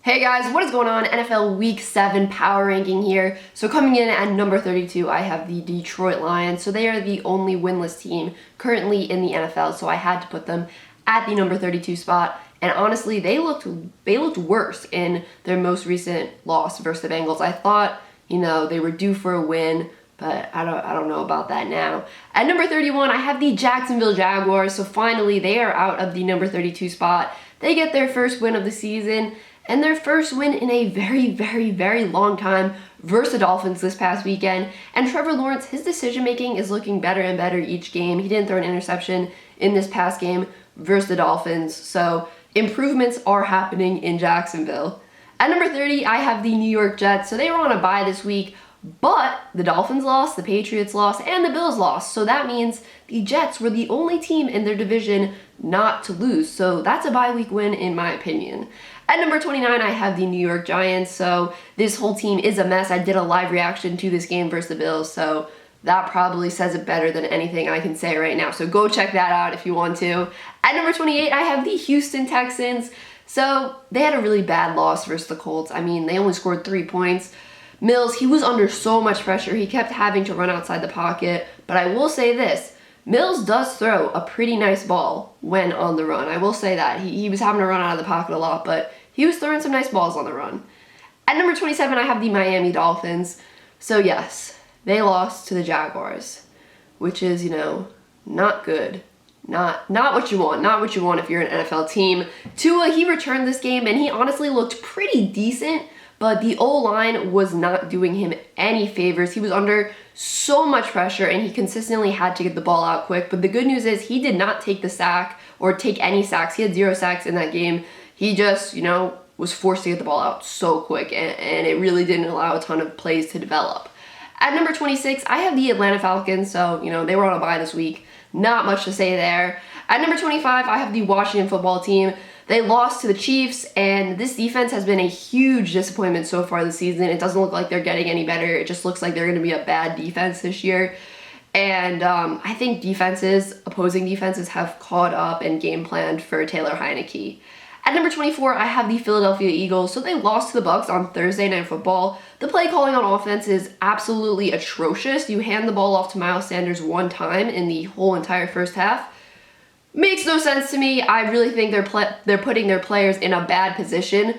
Hey guys, what is going on? NFL Week 7 power ranking here. So coming in at number 32, I have the Detroit Lions. So they are the only winless team currently in the NFL, so I had to put them at the number 32 spot. And honestly, they looked worse in their most recent loss versus the Bengals. I thought, they were due for a win, but I don't know about that now. At number 31, I have the Jacksonville Jaguars. So finally, they are out of the number 32 spot. They get their first win of the season, and their first win in a very, very, very long time versus the Dolphins this past weekend. And Trevor Lawrence, his decision-making is looking better and better each game. He didn't throw an interception in this past game versus the Dolphins. So improvements are happening in Jacksonville. At number 30, I have the New York Jets. So they were on a bye this week, but the Dolphins lost, the Patriots lost, and the Bills lost. So that means the Jets were the only team in their division not to lose. So that's a bye week win in my opinion. At number 29, I have the New York Giants. So this whole team is a mess. I did a live reaction to this game versus the Bills, so that probably says it better than anything I can say right now. So go check that out if you want to. At number 28, I have the Houston Texans. So they had a really bad loss versus the Colts. I mean, they only scored 3 points. Mills, he was under so much pressure. He kept having to run outside the pocket. But I will say this. Mills does throw a pretty nice ball when on the run. I will say that. He was having to run out of the pocket a lot, but he was throwing some nice balls on the run. At number 27, I have the Miami Dolphins. So yes, they lost to the Jaguars, which is, not good. Not what you want. Not what you want if you're an NFL team. Tua, he returned this game, and he honestly looked pretty decent, but the O-line was not doing him any favors. He was under so much pressure, and he consistently had to get the ball out quick. But the good news is he did not take the sack or take any sacks. He had 0 sacks in that game. He just, was forced to get the ball out so quick, and it really didn't allow a ton of plays to develop. At number 26, I have the Atlanta Falcons. So, they were on a bye this week. Not much to say there. At number 25, I have the Washington football team. They lost to the Chiefs, and this defense has been a huge disappointment so far this season. It doesn't look like they're getting any better. It just looks like they're going to be a bad defense this year. And I think opposing defenses have caught up and game planned for Taylor Heineke. At number 24, I have the Philadelphia Eagles. So they lost to the Bucs on Thursday Night Football. The play calling on offense is absolutely atrocious. You hand the ball off to Miles Sanders one time in the whole entire first half. Makes no sense to me. I really think they're putting their players in a bad position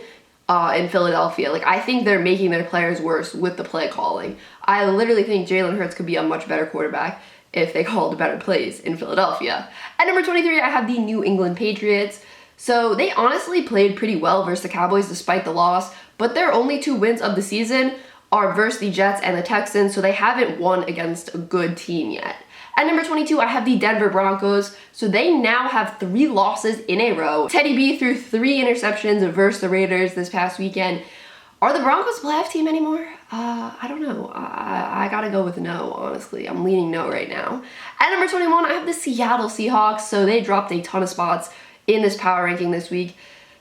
in Philadelphia. I think they're making their players worse with the play calling. I literally think Jalen Hurts could be a much better quarterback if they called better plays in Philadelphia. At number 23, I have the New England Patriots. So they honestly played pretty well versus the Cowboys despite the loss, but their only 2 wins of the season are versus the Jets and the Texans, so they haven't won against a good team yet. At number 22, I have the Denver Broncos. So they now have 3 losses in a row. Teddy B threw 3 interceptions versus the Raiders this past weekend. Are the Broncos a playoff team anymore? I don't know. I gotta go with no, honestly. I'm leaning no right now. At number 21, I have the Seattle Seahawks. So they dropped a ton of spots in this power ranking this week.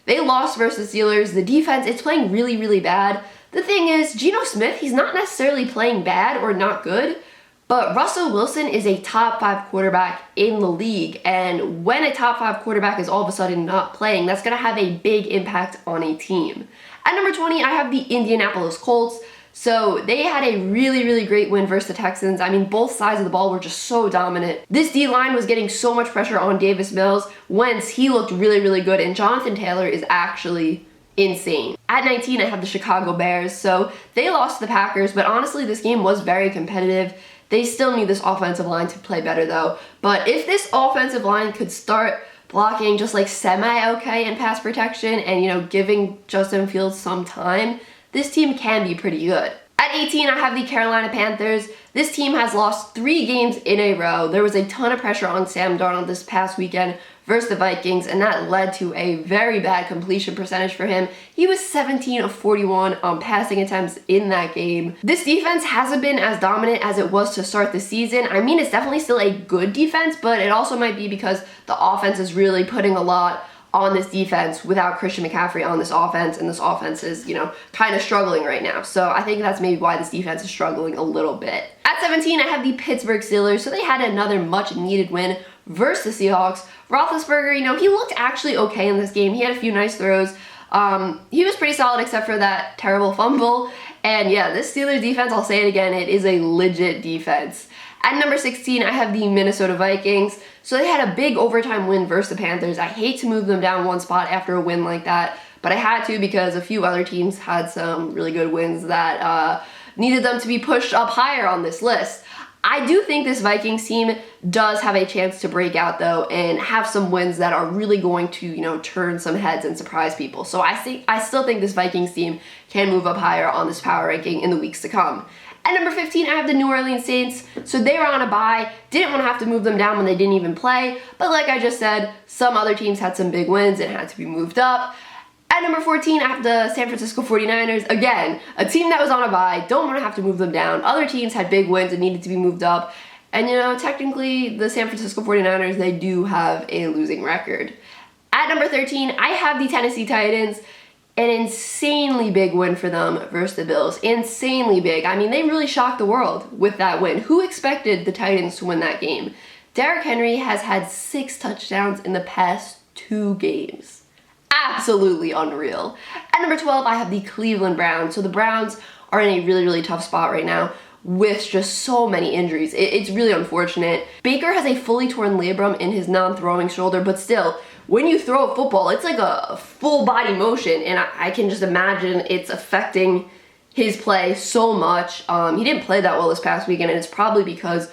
They lost versus the Steelers. The defense, it's playing really, really bad. The thing is, Geno Smith, he's not necessarily playing bad or not good, but Russell Wilson is a top 5 quarterback in the league, and when a top 5 quarterback is all of a sudden not playing, that's going to have a big impact on a team. At number 20, I have the Indianapolis Colts. So they had a really, really great win versus the Texans. I mean, both sides of the ball were just so dominant. This D-line was getting so much pressure on Davis Mills. Wentz, he looked really, really good, and Jonathan Taylor is actually insane. At 19, I have the Chicago Bears. So they lost to the Packers, but honestly, this game was very competitive. They still need this offensive line to play better though. But if this offensive line could start blocking just semi-okay in pass protection and, giving Justin Fields some time, this team can be pretty good. At 18, I have the Carolina Panthers. This team has lost 3 games in a row. There was a ton of pressure on Sam Darnold this past weekend versus the Vikings, and that led to a very bad completion percentage for him. He was 17 of 41 on passing attempts in that game. This defense hasn't been as dominant as it was to start the season. I mean, it's definitely still a good defense, but it also might be because the offense is really putting a lot on this defense without Christian McCaffrey on this offense, and this offense is, kind of struggling right now. So I think that's maybe why this defense is struggling a little bit. At 17, I have the Pittsburgh Steelers. So they had another much-needed win versus the Seahawks. Roethlisberger, he looked actually okay in this game. He had a few nice throws. He was pretty solid except for that terrible fumble. And yeah, this Steelers defense, I'll say it again, it is a legit defense. At number 16, I have the Minnesota Vikings. So they had a big overtime win versus the Panthers. I hate to move them down one spot after a win like that, but I had to because a few other teams had some really good wins that needed them to be pushed up higher on this list. I do think this Vikings team does have a chance to break out though and have some wins that are really going to, turn some heads and surprise people. So I still think this Vikings team can move up higher on this power ranking in the weeks to come. At number 15, I have the New Orleans Saints. So they were on a bye, didn't want to have to move them down when they didn't even play, but like I just said, some other teams had some big wins and had to be moved up. At number 14, I have the San Francisco 49ers. Again, a team that was on a bye, don't want to have to move them down. Other teams had big wins and needed to be moved up. And technically, the San Francisco 49ers, they do have a losing record. At number 13, I have the Tennessee Titans. An insanely big win for them versus the Bills. Insanely big. I mean, they really shocked the world with that win. Who expected the Titans to win that game? Derrick Henry has had 6 touchdowns in the past 2 games. Absolutely unreal. At number 12, I have the Cleveland Browns. So the Browns are in a really, really tough spot right now with just so many injuries. It's really unfortunate. Baker has a fully torn labrum in his non-throwing shoulder, but still, when you throw a football, it's like a full body motion, and I can just imagine it's affecting his play so much. He didn't play that well this past weekend, and it's probably because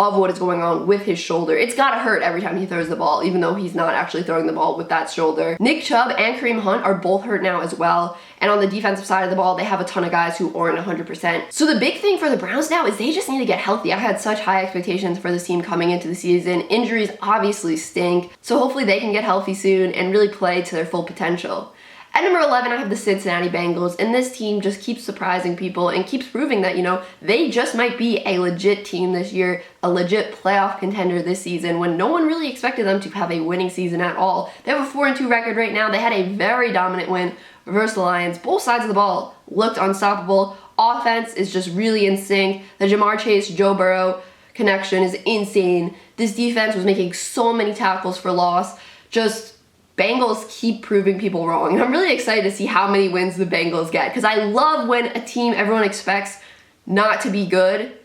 of what is going on with his shoulder. It's gotta hurt every time he throws the ball, even though he's not actually throwing the ball with that shoulder. Nick Chubb and Kareem Hunt are both hurt now as well, and on the defensive side of the ball, they have a ton of guys who aren't 100%. So the big thing for the Browns now is they just need to get healthy. I had such high expectations for this team coming into the season. Injuries obviously stink, so hopefully they can get healthy soon and really play to their full potential. At number 11, I have the Cincinnati Bengals, and this team just keeps surprising people and keeps proving that, they just might be a legit team this year, a legit playoff contender this season when no one really expected them to have a winning season at all. They have a 4-2 record right now. They had a very dominant win versus the Lions. Both sides of the ball looked unstoppable. Offense is just really in sync. The Jamar Chase, Joe Burrow connection is insane. This defense was making so many tackles for loss. Bengals keep proving people wrong. And I'm really excited to see how many wins the Bengals get, because I love when a team everyone expects not to be good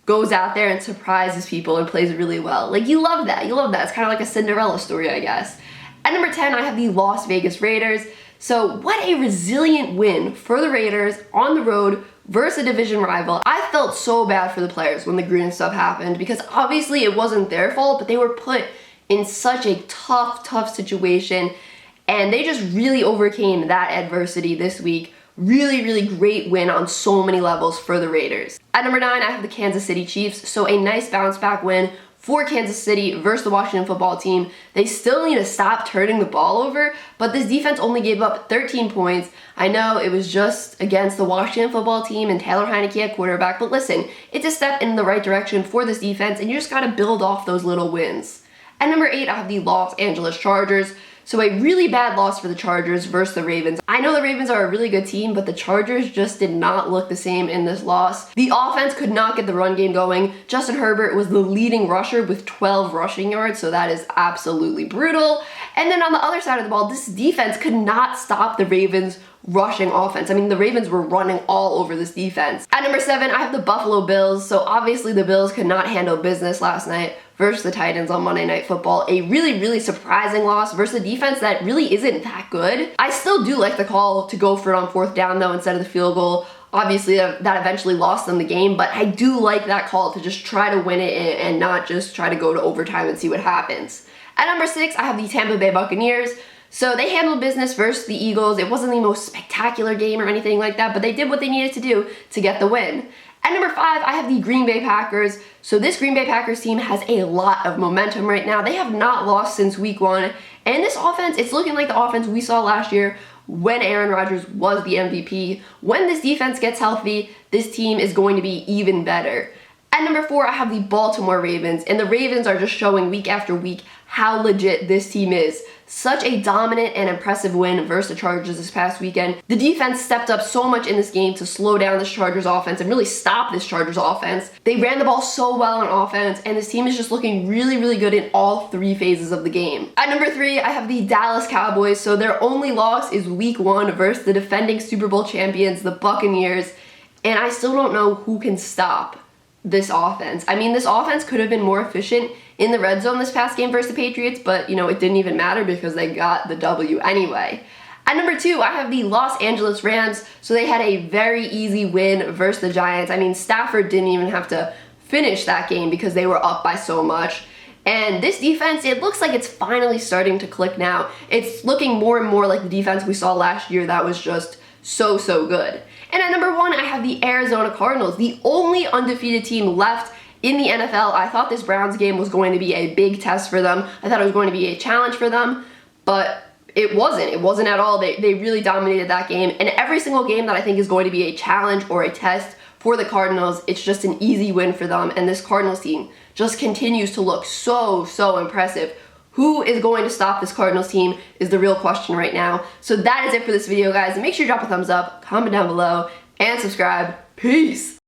goes out there and surprises people and plays really well. You love that. You love that. It's kind of like a Cinderella story, I guess. At number 10, I have the Las Vegas Raiders. So what a resilient win for the Raiders on the road versus a division rival. I felt so bad for the players when the Gruden stuff happened, because obviously it wasn't their fault, but they were put in such a tough situation, and they just really overcame that adversity this week. Really, really great win on so many levels for the Raiders. At number 9, I have the Kansas City Chiefs, so a nice bounce back win for Kansas City versus the Washington football team. They still need to stop turning the ball over, but this defense only gave up 13 points. I know it was just against the Washington football team and Taylor Heineke at quarterback, but listen, it's a step in the right direction for this defense, and you just gotta build off those little wins. At number 8, I have the Los Angeles Chargers. So a really bad loss for the Chargers versus the Ravens. I know the Ravens are a really good team, but the Chargers just did not look the same in this loss. The offense could not get the run game going. Justin Herbert was the leading rusher with 12 rushing yards, so that is absolutely brutal. And then on the other side of the ball, this defense could not stop the Ravens' rushing offense. I mean, the Ravens were running all over this defense. At number 7, I have the Buffalo Bills. So obviously the Bills could not handle business last night versus the Titans on Monday Night Football. A really, really surprising loss versus a defense that really isn't that good. I still do like the call to go for it on 4th down though instead of the field goal. Obviously that eventually lost them the game, but I do like that call to just try to win it and not just try to go to overtime and see what happens. At number 6, I have the Tampa Bay Buccaneers. So they handled business versus the Eagles. It wasn't the most spectacular game or anything like that, but they did what they needed to do to get the win. At number 5, I have the Green Bay Packers. So this Green Bay Packers team has a lot of momentum right now. They have not lost since week 1. And this offense, it's looking like the offense we saw last year when Aaron Rodgers was the MVP. When this defense gets healthy, this team is going to be even better. At number 4, I have the Baltimore Ravens, and the Ravens are just showing week after week how legit this team is. Such a dominant and impressive win versus the Chargers this past weekend. The defense stepped up so much in this game to slow down this Chargers offense and really stop this Chargers offense. They ran the ball so well on offense, and this team is just looking really, really good in all 3 phases of the game. At number 3, I have the Dallas Cowboys. So their only loss is week 1 versus the defending Super Bowl champions, the Buccaneers, and I still don't know who can stop this offense. I mean, this offense could have been more efficient in the red zone this past game versus the Patriots, but, it didn't even matter because they got the W anyway. At number 2, I have the Los Angeles Rams. So they had a very easy win versus the Giants. I mean, Stafford didn't even have to finish that game because they were up by so much. And this defense, it looks like it's finally starting to click now. It's looking more and more like the defense we saw last year that was just so good. And at number 1, I have the Arizona Cardinals, the only undefeated team left in the NFL. I thought this Browns game was going to be a big test for them. I thought it was going to be a challenge for them, but it wasn't. It wasn't at all. They really dominated that game. And every single game that I think is going to be a challenge or a test for the Cardinals, it's just an easy win for them. And this Cardinals team just continues to look so impressive. Who is going to stop this Cardinals team is the real question right now. So that is it for this video, guys. Make sure you drop a thumbs up, comment down below, and subscribe. Peace!